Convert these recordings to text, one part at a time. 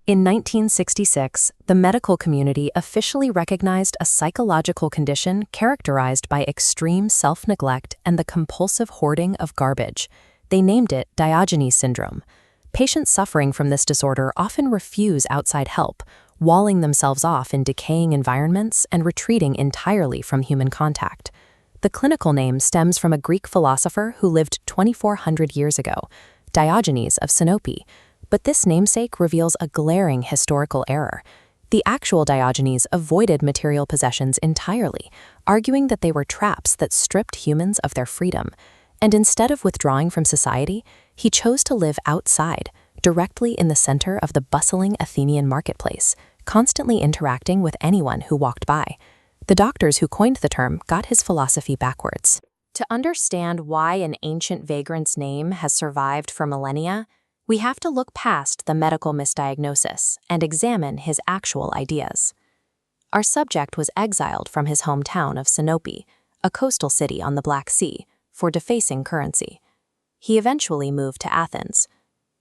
In 1966, the medical community officially recognized a psychological condition characterized by extreme self-neglect and the compulsive hoarding of garbage. They named it Diogenes syndrome. Patients suffering from this disorder often refuse outside help, walling themselves off in decaying environments and retreating entirely from human contact. The clinical name stems from a Greek philosopher who lived 2,400 years ago, Diogenes of Sinope. But this namesake reveals a glaring historical error. The actual Diogenes avoided material possessions entirely, arguing that they were traps that stripped humans of their freedom. And instead of withdrawing from society, he chose to live outside, directly in the center of the bustling Athenian marketplace, constantly interacting with anyone who walked by. The doctors who coined the term got his philosophy backwards. To understand why an ancient vagrant's name has survived for millennia, we have to look past the medical misdiagnosis and examine his actual ideas. Our subject was exiled from his hometown of Sinope, a coastal city on the Black Sea, for defacing currency. He eventually moved to Athens.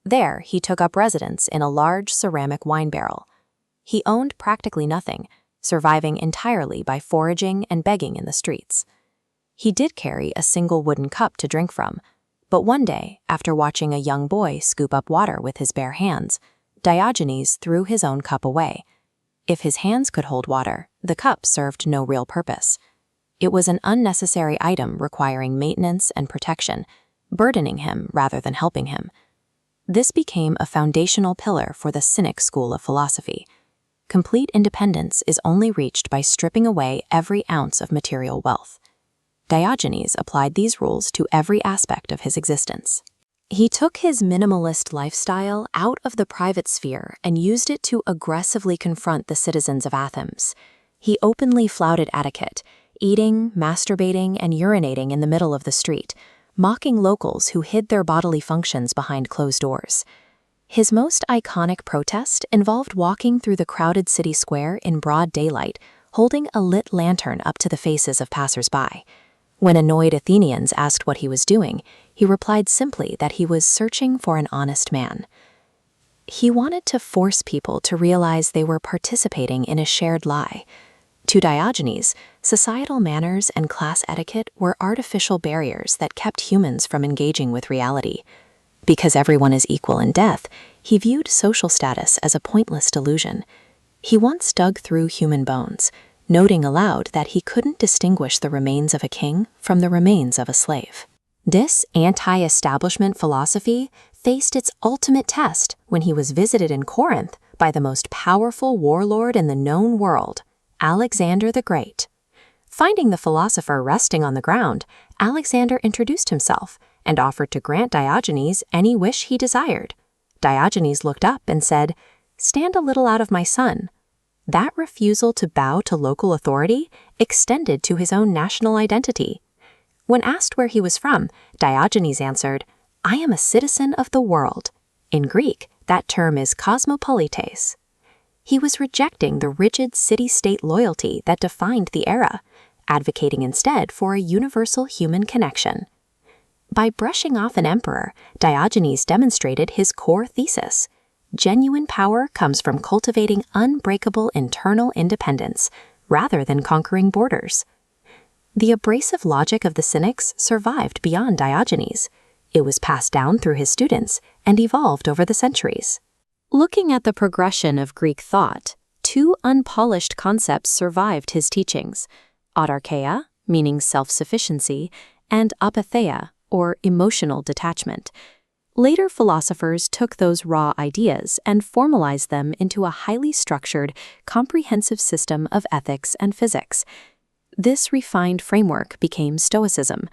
There, he took up residence in a large ceramic wine barrel. He owned practically nothing, surviving entirely by foraging and begging in the streets. He did carry a single wooden cup to drink from, but one day, after watching a young boy scoop up water with his bare hands, Diogenes threw his own cup away. If his hands could hold water, the cup served no real purpose. It was an unnecessary item requiring maintenance and protection, burdening him rather than helping him. This became a foundational pillar for the Cynic school of philosophy. Complete independence is only reached by stripping away every ounce of material wealth. Diogenes applied these rules to every aspect of his existence. He took his minimalist lifestyle out of the private sphere and used it to aggressively confront the citizens of Athens. He openly flouted etiquette, eating, masturbating, and urinating in the middle of the street, mocking locals who hid their bodily functions behind closed doors. His most iconic protest involved walking through the crowded city square in broad daylight, holding a lit lantern up to the faces of passers-by. When annoyed Athenians asked what he was doing, he replied simply that he was searching for an honest man. He wanted to force people to realize they were participating in a shared lie. To Diogenes, societal manners and class etiquette were artificial barriers that kept humans from engaging with reality. Because everyone is equal in death, he viewed social status as a pointless delusion. He once dug through human bones, noting aloud that he couldn't distinguish the remains of a king from the remains of a slave. This anti-establishment philosophy faced its ultimate test when he was visited in Corinth by the most powerful warlord in the known world, Alexander the Great. Finding the philosopher resting on the ground, Alexander introduced himself and offered to grant Diogenes any wish he desired. Diogenes looked up and said, "Stand a little out of my sun." That refusal to bow to local authority extended to his own national identity. When asked where he was from, Diogenes answered, "I am a citizen of the world." In Greek, that term is cosmopolites. He was rejecting the rigid city-state loyalty that defined the era, advocating instead for a universal human connection. By brushing off an emperor, Diogenes demonstrated his core thesis. Genuine power comes from cultivating unbreakable internal independence, rather than conquering borders. The abrasive logic of the Cynics survived beyond Diogenes. It was passed down through his students and evolved over the centuries. Looking at the progression of Greek thought, two unpolished concepts survived his teachings: autarkeia, meaning self-sufficiency, and apatheia, or emotional detachment. Later philosophers took those raw ideas and formalized them into a highly structured, comprehensive system of ethics and physics. This refined framework became Stoicism.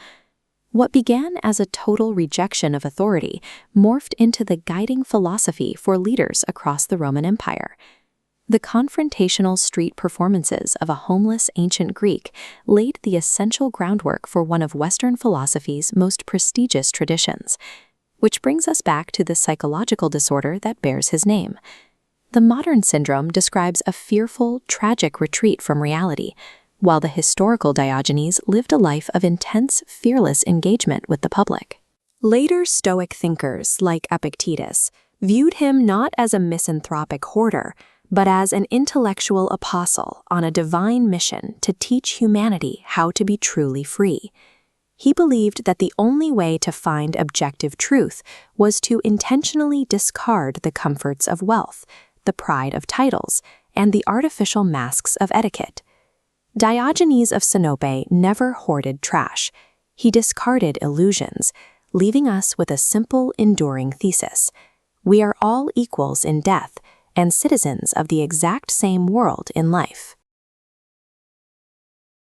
What began as a total rejection of authority morphed into the guiding philosophy for leaders across the Roman Empire. The confrontational street performances of a homeless ancient Greek laid the essential groundwork for one of Western philosophy's most prestigious traditions. Which brings us back to the psychological disorder that bears his name. The modern syndrome describes a fearful, tragic retreat from reality, while the historical Diogenes lived a life of intense, fearless engagement with the public. Later Stoic thinkers, like Epictetus, viewed him not as a misanthropic hoarder, but as an intellectual apostle on a divine mission to teach humanity how to be truly free. He believed that the only way to find objective truth was to intentionally discard the comforts of wealth, the pride of titles, and the artificial masks of etiquette. Diogenes of Sinope never hoarded trash. He discarded illusions, leaving us with a simple, enduring thesis. We are all equals in death and citizens of the exact same world in life.